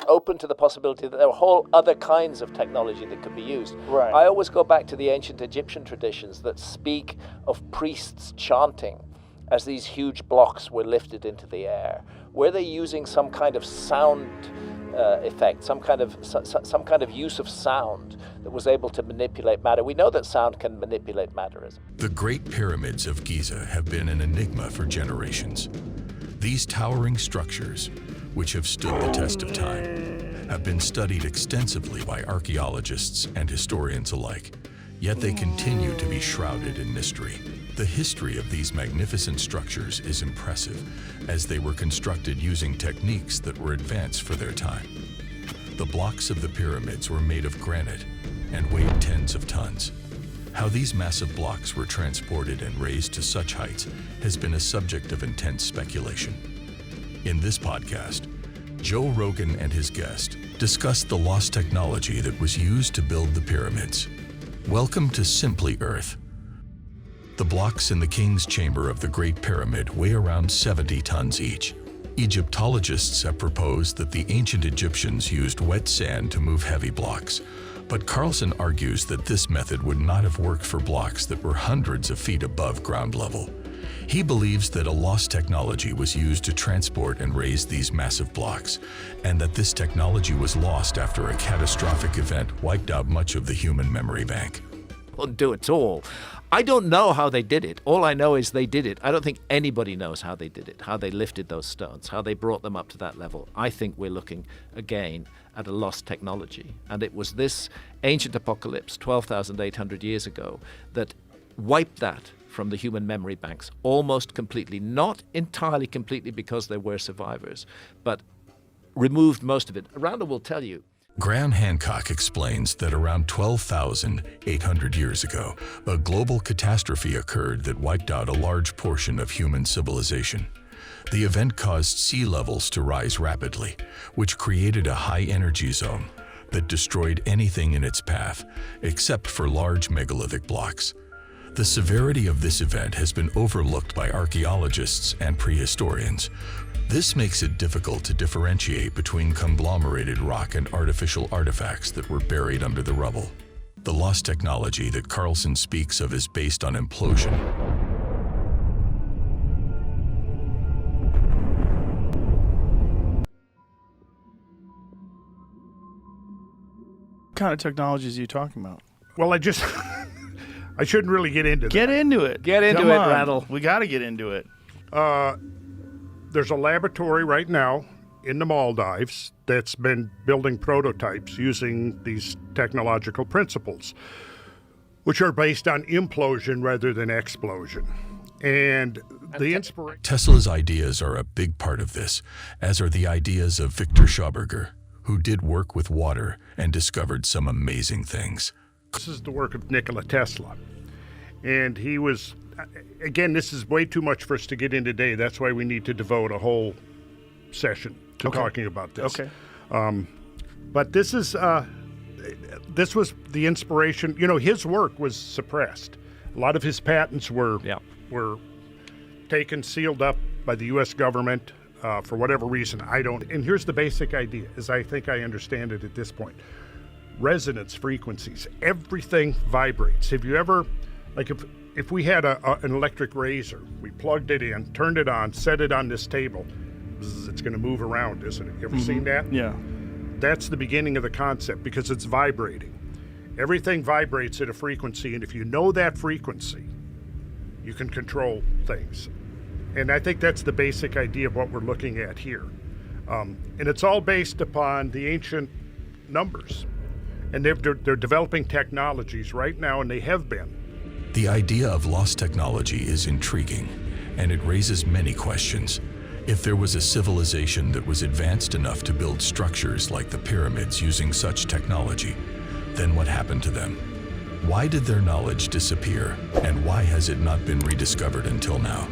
open to the possibility that there are whole other kinds of technology that could be used. Right. I always go back to the ancient Egyptian traditions that speak of priests chanting as these huge blocks were lifted into the air. Were they using some kind of sound effect, some kind of use of sound that was able to manipulate matter? We know that sound can manipulate matter. The Great Pyramids of Giza have been an enigma for generations. These towering structures, which have stood the test of time, have been studied extensively by archaeologists and historians alike, yet they continue to be shrouded in mystery. The history of these magnificent structures is impressive, as they were constructed using techniques that were advanced for their time. The blocks of the pyramids were made of granite and weighed tens of tons. How these massive blocks were transported and raised to such heights has been a subject of intense speculation. In this podcast, Joe Rogan and his guest discussed the lost technology that was used to build the pyramids. Welcome to Simply Earth. The blocks in the King's Chamber of the Great Pyramid weigh around 70 tons each. Egyptologists have proposed that the ancient Egyptians used wet sand to move heavy blocks, but Carlson argues that this method would not have worked for blocks that were hundreds of feet above ground level. He believes that a lost technology was used to transport and raise these massive blocks, and that this technology was lost after a catastrophic event wiped out much of the human memory bank. Won't do it all. I don't know how they did it. All I know is they did it. I don't think anybody knows how they did it, how they lifted those stones, how they brought them up to that level. I think we're looking again at a lost technology. And it was this ancient apocalypse 12,800 years ago that wiped that from the human memory banks almost completely, not entirely completely because there were survivors, but removed most of it. Randall will tell you. Graham Hancock explains that around 12,800 years ago, a global catastrophe occurred that wiped out a large portion of human civilization. The event caused sea levels to rise rapidly, which created a high-energy zone that destroyed anything in its path, except for large megalithic blocks. The severity of this event has been overlooked by archaeologists and prehistorians. This makes it difficult to differentiate between conglomerated rock and artificial artifacts that were buried under the rubble. The lost technology that Carlson speaks of is based on implosion. What kind of technologies are you talking about? Well, I shouldn't really get into that. Get into it. Get into Come it, on. Randall. We got to get into it. There's a laboratory right now in the Maldives that's been building prototypes using these technological principles, which are based on implosion rather than explosion. And the inspiration... Tesla's ideas are a big part of this, as are the ideas of Victor Schauberger, who did work with water and discovered some amazing things. This is the work of Nikola Tesla. And he was... Again, this is way too much for us to get in today. That's why we need to devote a whole session to talking about this. Okay. But this was the inspiration. You know, his work was suppressed. A lot of his patents were taken, sealed up by the U.S. government for whatever reason. And here's the basic idea, as I think I understand it at this point. Resonance frequencies. Everything vibrates. Have you ever, like if we had an electric razor, we plugged it in, turned it on, set it on this table, it's going to move around, isn't it? You ever seen that? Yeah. That's the beginning of the concept because it's vibrating. Everything vibrates at a frequency, and if you know that frequency, you can control things. And I think that's the basic idea of what we're looking at here. And it's all based upon the ancient numbers. And they're developing technologies right now, and they have been. The idea of lost technology is intriguing, and it raises many questions. If there was a civilization that was advanced enough to build structures like the pyramids using such technology, then what happened to them? Why did their knowledge disappear, and why has it not been rediscovered until now?